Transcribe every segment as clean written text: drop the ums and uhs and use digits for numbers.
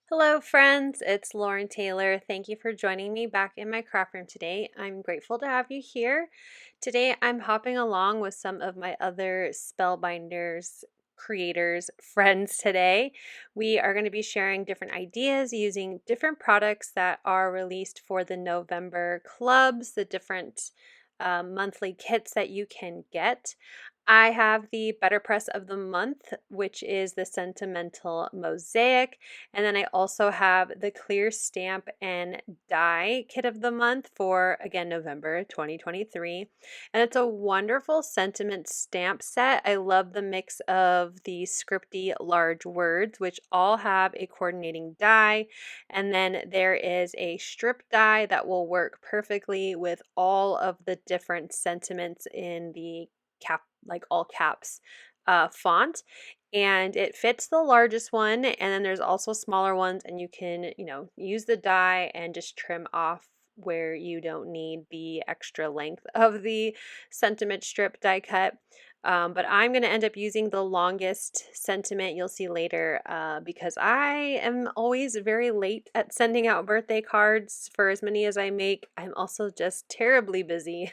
Hello, friends. It's Lauren Taylor. Thank you for joining me back in my craft room today. I'm grateful to have you here. Today, I'm hopping along with some of my other Spellbinders creators friends today. We are going to be sharing different ideas using different products that are released for the November clubs, the different monthly kits that you can get. I have the BetterPress of the month, which is the Sentimental Mosaic. And then I also have the Clear Stamp and Die Kit of the month for, again, November 2023. And it's a wonderful sentiment stamp set. I love the mix of the scripty large words, which all have a coordinating die. And then there is a strip die that will work perfectly with all of the different sentiments in the like all caps font, and it fits the largest one, and then there's also smaller ones, and you can use the die and just trim off where you don't need the extra length of the sentiment strip die cut. But I'm going to end up using the longest sentiment you'll see later because I am always very late at sending out birthday cards for as many as I make. I'm also just terribly busy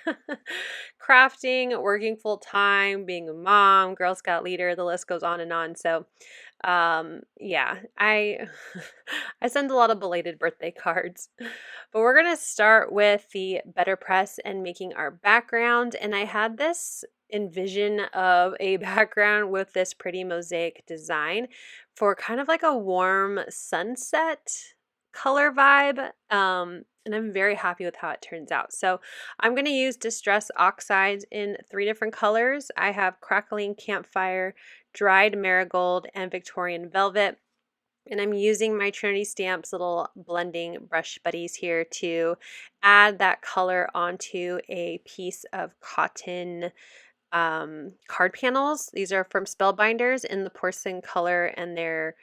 crafting, working full time, being a mom, Girl Scout leader, the list goes on and on. So yeah, I I send a lot of belated birthday cards. But we're going to start with the Better Press and making our background, and I had this envision of a background with this pretty mosaic design for kind of like a warm sunset color vibe. And I'm very happy with how it turns out. So I'm going to use Distress Oxides in 3 different colors. I have Crackling, Campfire, Dried Marigold, and Victorian Velvet. And I'm using my Trinity Stamps little blending brush buddies here to add that color onto a piece of cotton card panels. These are from Spellbinders in the porcelain color, and they're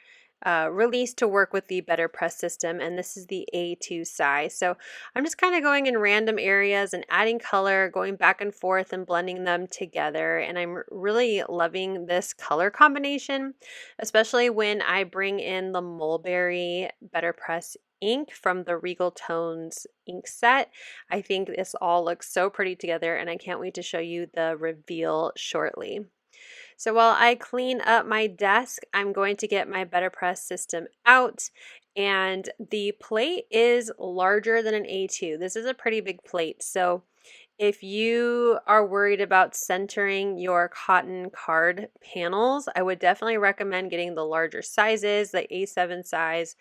released to work with the BetterPress system, and this is the A2 size. So I'm just kind of going in random areas and adding color, going back and forth and blending them together, and I'm really loving this color combination, especially when I bring in the mulberry BetterPress ink from the Regal Tones ink set. I think this all looks so pretty together, and I can't wait to show you the reveal shortly. So while I clean up my desk, I'm going to get my BetterPress system out, and the plate is larger than an A2. This is a pretty big plate, so if you are worried about centering your cotton card panels, I would definitely recommend getting the larger sizes, the A7 size,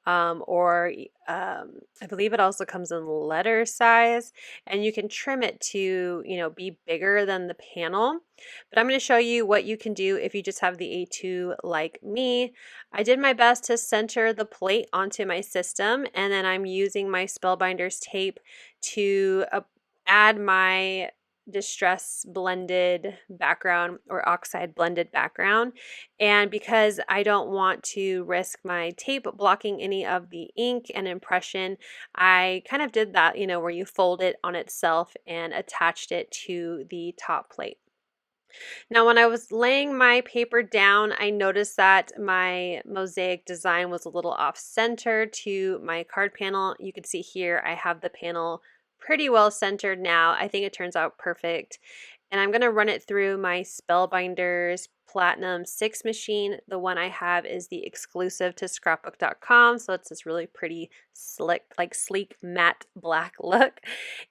or I believe it also comes in letter size, and you can trim it to, be bigger than the panel. But I'm going to show you what you can do if you just have the A2 like me. I did my best to center the plate onto my system, and then I'm using my Spellbinders tape to add my distress blended background or oxide blended background. And because I don't want to risk my tape blocking any of the ink and impression, I kind of did that, where you fold it on itself and attached it to the top plate. Now, when I was laying my paper down, I noticed that my mosaic design was a little off center to my card panel. You can see here I have the panel pretty well centered now. I think it turns out perfect. And I'm going to run it through my Spellbinders Platinum 6 machine. The one I have is the exclusive to scrapbook.com. So it's this really pretty slick, like sleek matte black look.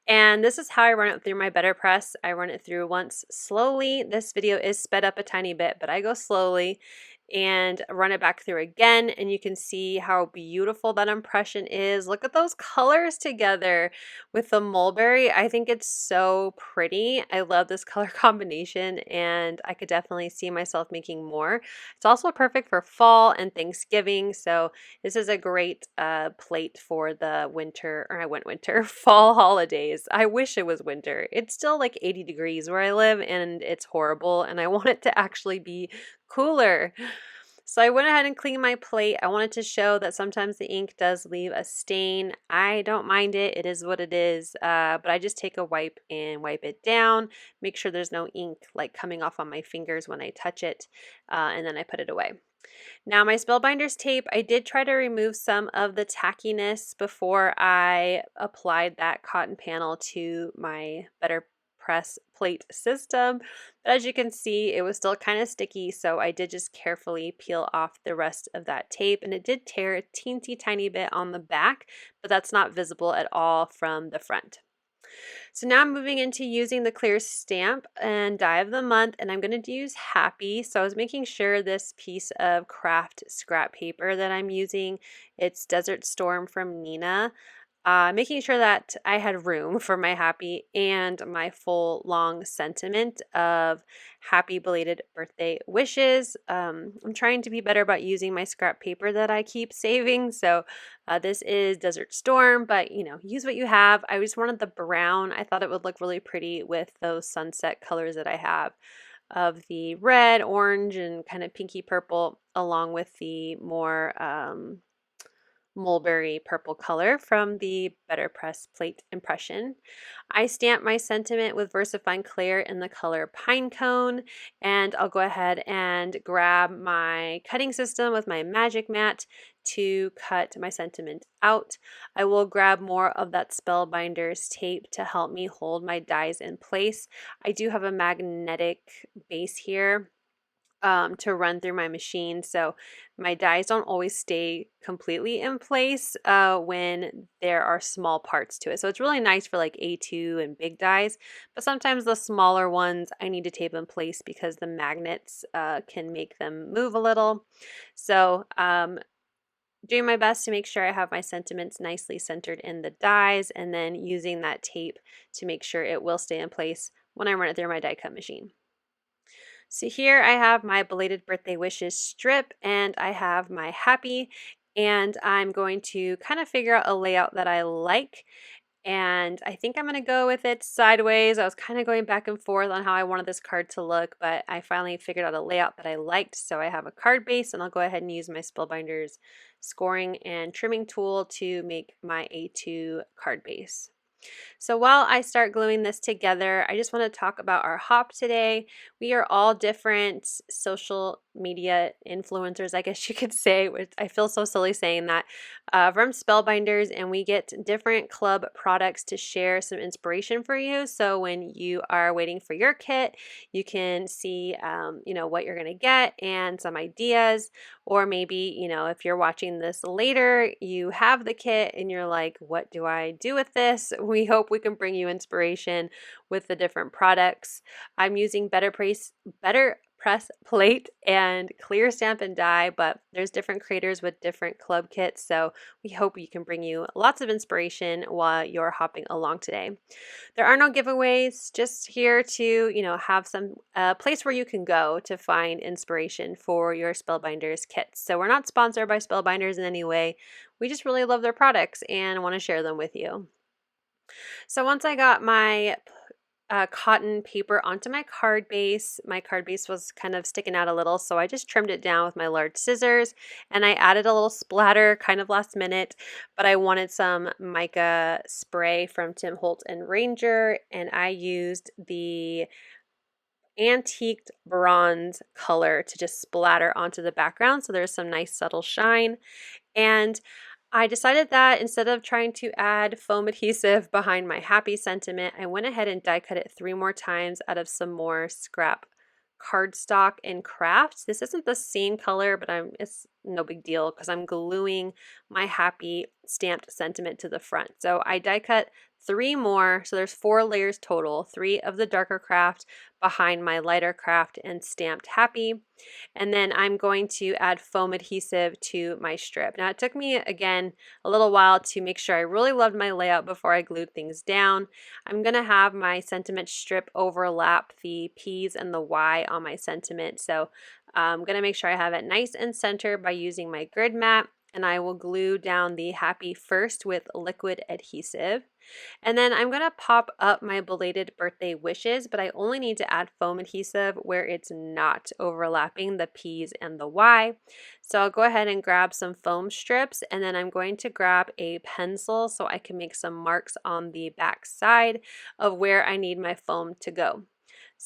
And this is how I run it through my BetterPress. I run it through once slowly. This video is sped up a tiny bit, but I go slowly and run it back through again, and you can see how beautiful that impression is. Look at those colors together with the mulberry. I think it's so pretty. I love this color combination, and I could definitely see myself making more. It's also perfect for fall and Thanksgiving, so this is a great plate for the winter, or I went winter, fall holidays. I wish it was winter. It's still like 80 degrees where I live, and it's horrible, and I want it to actually be cooler. So I went ahead and cleaned my plate. I wanted to show that sometimes the ink does leave a stain. I don't mind it. It is what it is. But I just take a wipe and wipe it down. Make sure there's no ink like coming off on my fingers when I touch it. And then I put it away. Now my Spellbinders tape, I did try to remove some of the tackiness before I applied that cotton panel to my BetterPress plate system. But as you can see, it was still kind of sticky, so I did just carefully peel off the rest of that tape, and it did tear a teensy tiny bit on the back, but that's not visible at all from the front. So now I'm moving into using the Clair stamp and die of the month, and I'm going to use Happy. So I was making sure this piece of craft scrap paper that I'm using, it's Desert Storm from Neenah. Making sure that I had room for my happy and my full long sentiment of happy belated birthday wishes. I'm trying to be better about using my scrap paper that I keep saving. So this is Desert Storm, but use what you have. I just wanted the brown. I thought it would look really pretty with those sunset colors that I have of the red, orange, and kind of pinky purple, along with the more mulberry purple color from the BetterPress plate impression. I stamped my sentiment with VersaFine Clair in the color Pinecone, and I'll go ahead and grab my cutting system with my magic mat to cut my sentiment out. I will grab more of that Spellbinders tape to help me hold my dies in place. I do have a magnetic base here to run through my machine, so my dies don't always stay completely in place when there are small parts to it. So it's really nice for like A2 and big dies, but sometimes the smaller ones I need to tape in place because the magnets can make them move a little. So doing my best to make sure I have my sentiments nicely centered in the dies, and then using that tape to make sure it will stay in place when I run it through my die cut machine. So here I have my belated birthday wishes strip, and I have my happy, and I'm going to kind of figure out a layout that I like. And I think I'm going to go with it sideways. I was kind of going back and forth on how I wanted this card to look, but I finally figured out a layout that I liked. So I have a card base, and I'll go ahead and use my Spellbinders scoring and trimming tool to make my A2 card base. So while I start gluing this together, I just want to talk about our hop today. We are all different social media influencers, I guess you could say, which I feel so silly saying that, from Spellbinders, and we get different club products to share some inspiration for you. So when you are waiting for your kit, you can see, what you're going to get and some ideas. Or maybe, if you're watching this later, you have the kit and you're like, what do I do with this? We hope we can bring you inspiration with the different products. I'm using BetterPress plate and clear stamp and die, but there's different creators with different club kits, so we hope we can bring you lots of inspiration while you're hopping along today. There are no giveaways, just here to have some place where you can go to find inspiration for your Spellbinders kits. So we're not sponsored by Spellbinders in any way. We just really love their products and want to share them with you. So once I got my cotton paper onto my card base was kind of sticking out a little, so I just trimmed it down with my large scissors, and I added a little splatter kind of last minute, but I wanted some mica spray from Tim Holtz and Ranger, and I used the antiqued bronze color to just splatter onto the background, so there's some nice subtle shine. And I decided that instead of trying to add foam adhesive behind my happy sentiment, I went ahead and die cut it 3 more times out of some more scrap cardstock and craft. This isn't the same color, but it's no big deal because I'm gluing my happy stamped sentiment to the front. So I die cut 3 more, so there's 4 layers total, 3 of the darker craft behind my lighter craft and stamped happy. And then I'm going to add foam adhesive to my strip. Now it took me, again, a little while to make sure I really loved my layout before I glued things down. I'm going to have my sentiment strip overlap the P's and the Y on my sentiment. So I'm going to make sure I have it nice and centered by using my grid mat, and I will glue down the happy first with liquid adhesive. And then I'm going to pop up my belated birthday wishes, but I only need to add foam adhesive where it's not overlapping the P's and the Y. So I'll go ahead and grab some foam strips, and then I'm going to grab a pencil so I can make some marks on the back side of where I need my foam to go.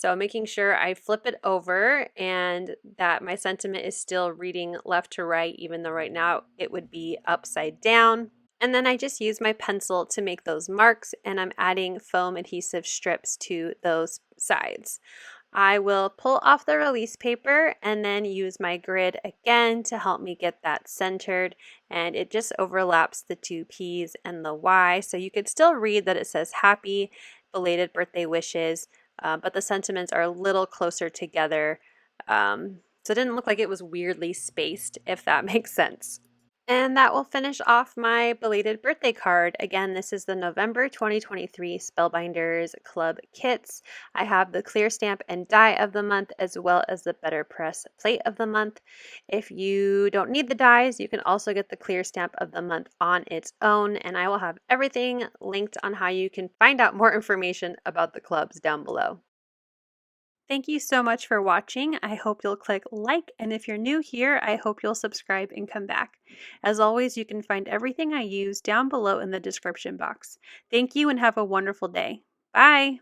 So making sure I flip it over and that my sentiment is still reading left to right, even though right now it would be upside down. And then I just use my pencil to make those marks, and I'm adding foam adhesive strips to those sides. I will pull off the release paper and then use my grid again to help me get that centered, and it just overlaps the two P's and the Y, so you could still read that it says happy belated birthday wishes, but the sentiments are a little closer together, so it didn't look like it was weirdly spaced, if that makes sense. And that will finish off my belated birthday card. Again, this is the November 2023 Spellbinders Club kits. I have the clear stamp and die of the month, as well as the BetterPress plate of the month. If you don't need the dies, you can also get the clear stamp of the month on its own. And I will have everything linked on how you can find out more information about the clubs down below. Thank you so much for watching. I hope you'll click like, and if you're new here, I hope you'll subscribe and come back. As always, you can find everything I use down below in the description box. Thank you and have a wonderful day. Bye!